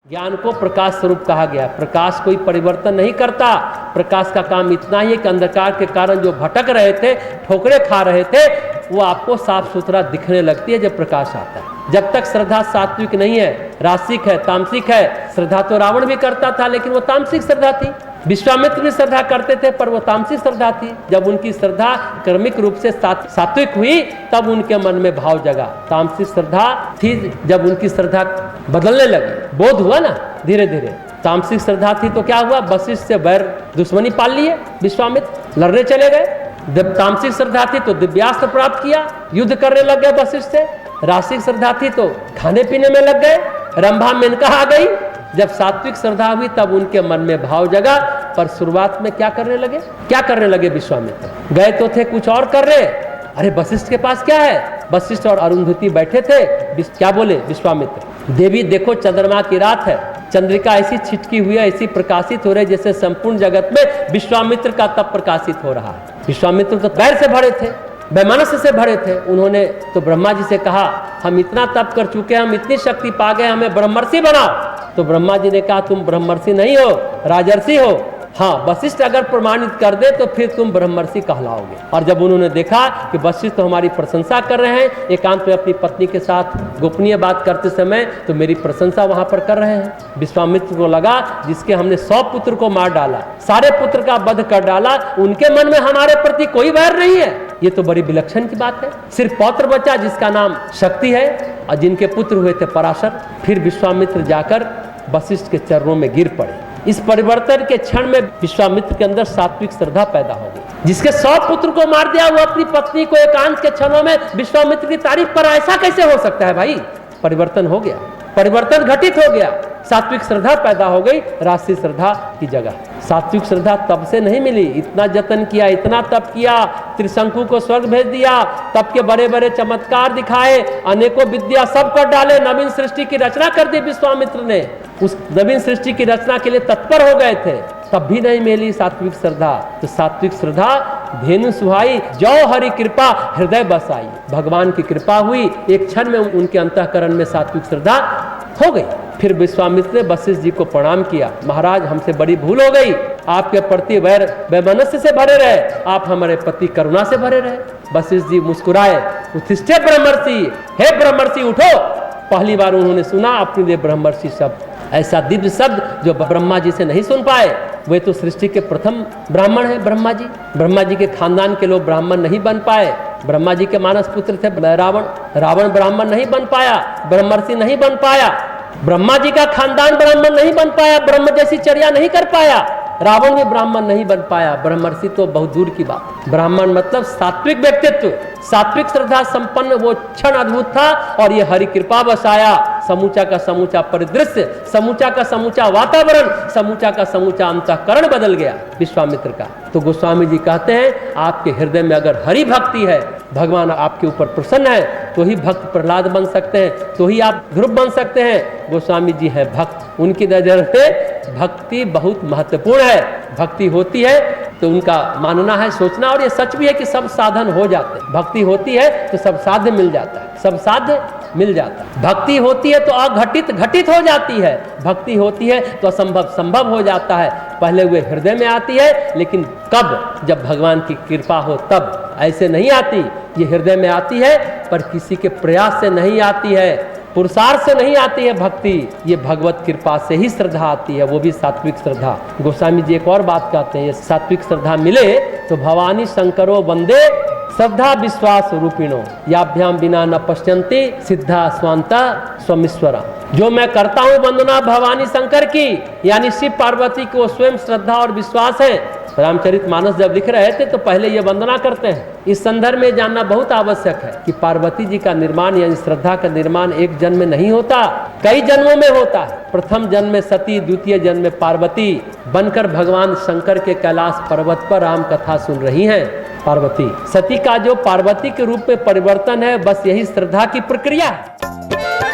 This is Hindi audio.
ज्ञान को प्रकाश स्वरूप कहा गया। प्रकाश कोई परिवर्तन नहीं करता। प्रकाश का काम इतना ही है कि अंधकार के कारण जो भटक रहे थे, ठोकरे खा रहे थे, वो आपको साफ सुथरा दिखने लगती है जब प्रकाश आता है। जब तक श्रद्धा सात्विक नहीं है, रासिक है, तामसिक है। श्रद्धा तो रावण भी करता था, लेकिन वो तामसिक श्रद्धा थी। विश्वामित्र भी श्रद्धा करते थे, पर वो तामसिक श्रद्धा थी। जब उनकी श्रद्धा क्रमिक रूप से सात्विक हुई, तब उनके मन में भाव जगा। तामसिक श्रद्धा थी, जब उनकी श्रद्धा बदलने लगी, बोध हुआ ना धीरे धीरे। तामसिक श्रद्धा थी तो क्या हुआ, वशिष्ठ से बैर दुश्मनी पाल लिए, विश्वामित्र लड़ने चले गए। जब तामसिक श्रद्धा थी तो दिव्यास्त्र प्राप्त किया, युद्ध करने लग गए वशिष्ठ से। रासिक श्रद्धा थी तो खाने पीने में लग गए, रंभा मेनका आ गई। जब सात्विक श्रद्धा हुई तब उनके मन में भाव जगा, पर शुरुआत में क्या करने लगे विश्वामित्र? गए तो थे कुछ और कर रहे। अरे वशिष्ठ के पास क्या है? वशिष्ठ और अरुंधति बैठे थे। क्या बोले विश्वामित्र? देवी देखो, चंद्रमा की रात है, चंद्रिका ऐसी छिटकी हुई है, ऐसी प्रकाशित हो रही है जैसे संपूर्ण जगत में विश्वामित्र का तप प्रकाशित हो रहा है। विश्वामित्र तो बैर से भरे थे, वैमनस्य से भरे थे। उन्होंने तो ब्रह्मा जी से कहा, हम इतना तप कर चुके हैं, हम इतनी शक्ति पा गए, हमें ब्रह्मर्षि बनाओ। तो ब्रह्मा जी ने कहा, तुम ब्रह्मर्षि नहीं हो, राजर्षि हो। हाँ, वशिष्ठ अगर प्रमाणित कर दे तो फिर तुम ब्रह्मर्षि कहलाओगे। और जब उन्होंने देखा कि वशिष्ठ तो हमारी प्रशंसा कर रहे हैं, एकांत में अपनी पत्नी के साथ गोपनीय बात करते समय, तो मेरी प्रशंसा वहां पर कर रहे हैं। विश्वामित्र को लगा, जिसके हमने 100 पुत्र को मार डाला, सारे पुत्र का वध कर डाला, उनके मन में हमारे प्रति कोई वैर नहीं है। ये तो बड़ी विलक्षण की बात है। सिर्फ पौत्र बचा जिसका नाम शक्ति है, और जिनके पुत्र हुए थे पराशर। फिर विश्वामित्र जाकर वशिष्ठ के चरणों में गिर पड़े। इस परिवर्तन के क्षण में विश्वामित्र के अंदर सात्विक श्रद्धा पैदा हो गई। जिसके 100 पुत्र को मार दिया, वो अपनी पत्नी को एकांत के क्षणों में विश्वामित्र की तारीफ पर, ऐसा कैसे हो सकता है भाई? परिवर्तन हो गया, परिवर्तन घटित हो गया। सात्विक श्रद्धा पैदा हो गई राशि श्रद्धा की जगह। सात्विक श्रद्धा तब से नहीं मिली। इतना जतन किया, इतना तप किया, त्रिशंकु को स्वर्ग भेज दिया, तप के बड़े बड़े चमत्कार दिखाए, अनेकों विद्या सब कर डाले, नवीन सृष्टि की रचना कर दी विश्वामित्र ने। उस नवीन सृष्टि की रचना के लिए तत्पर हो गए थे, तब भी नहीं मिली सात्विक श्रद्धा। तो सात्विक श्रद्धा धेनु सुहाई, जो हरि कृपा हृदय बसाई। भगवान की कृपा हुई, एक क्षण में उनके अंतःकरण में सात्विक श्रद्धा हो गई। फिर विश्वामित्र ने वशिष्ठ जी को प्रणाम किया, महाराज हमसे बड़ी भूल हो गई, आपके प्रति वैमनस्य से भरे रहे, आप हमारे प्रति करुणा से भरे रहे। वशिष्ठ जी मुस्कुराए, उत्तिष्ठे ब्रह्मर्षि, हे ब्रह्मर्षि उठो। पहली बार उन्होंने सुना अपने लिए ब्रह्मर्षि शब्द, ऐसा दिव्य शब्द जो ब्रह्मा जी से नहीं सुन पाए। वे तो सृष्टि के प्रथम ब्राह्मण हैं ब्रह्मा जी। ब्रह्मा जी के खानदान के लोग ब्राह्मण नहीं बन पाए। ब्रह्मा जी के मानस पुत्र थे रावण, रावण ब्राह्मण नहीं बन पाया, ब्रह्मर्षि नहीं बन पाया। ब्रह्मा जी का खानदान ब्राह्मण नहीं बन पाया, ब्रह्म जैसी चर्या नहीं कर पाया। रावण भी ब्राह्मण नहीं बन पाया, ब्रह्मर्षि तो बहुत दूर की बात। ब्राह्मण मतलब सात्विक व्यक्तित्व, सात्विक श्रद्धा संपन्न वो क्षण अद्भुत था। और ये हरि कृपा बसाया, समूचा का समूचा परिदृश्य, समूचा का समूचा वातावरण, समूचा का समूचा अंतःकरण बदल गया विश्वामित्र का। तो गोस्वामी जी कहते हैं, आपके हृदय में अगर हरि भक्ति है, भगवान आपके ऊपर प्रसन्न है, तो ही भक्त प्रहलाद बन सकते हैं, तो ही आप ध्रुव बन सकते हैं। गोस्वामी जी है भक्त, उनकी नजर से भक्ति बहुत महत्वपूर्ण है। भक्ति होती है तो उनका मानना है, सोचना, और ये सच भी है कि सब साधन हो जाते हैं। भक्ति होती है तो सब साध्य मिल जाता है, सब साध्य मिल जाता है। भक्ति होती है तो अघटित घटित हो जाती है, भक्ति होती है तो असंभव संभव हो जाता है। पहले वे हृदय में आती है, लेकिन कब? जब भगवान की कृपा हो तब। ऐसे नहीं आती, ये हृदय में आती है, पर किसी के प्रयास से नहीं आती है, पुरुषार्थ से नहीं आती है भक्ति। ये भगवत कृपा से ही श्रद्धा आती है, वो भी सात्विक श्रद्धा। गोस्वामी जी एक और बात कहते हैं, ये सात्विक श्रद्धा मिले तो भवानी शंकरो वंदे श्रद्धा विश्वास रूपिणो, याभ्याम बिना न पश्यन्ति सिद्धा स्वांता स्वमीश्वरा। जो मैं करता हूँ वंदना भवानी शंकर की, यानी शिव पार्वती को स्वयं श्रद्धा और विश्वास है। रामचरितमानस जब लिख रहे थे तो पहले ये वंदना करते हैं। इस संदर्भ में जानना बहुत आवश्यक है कि पार्वती जी का निर्माण यानी श्रद्धा का निर्माण एक जन्म में नहीं होता, कई जन्मों में होता है। प्रथम जन्म में सती, द्वितीय जन्म में पार्वती बनकर भगवान शंकर के कैलाश पर्वत पर राम कथा सुन रही हैं। पार्वती सती का जो पार्वती के रूप में परिवर्तन है, बस यही श्रद्धा की प्रक्रिया है।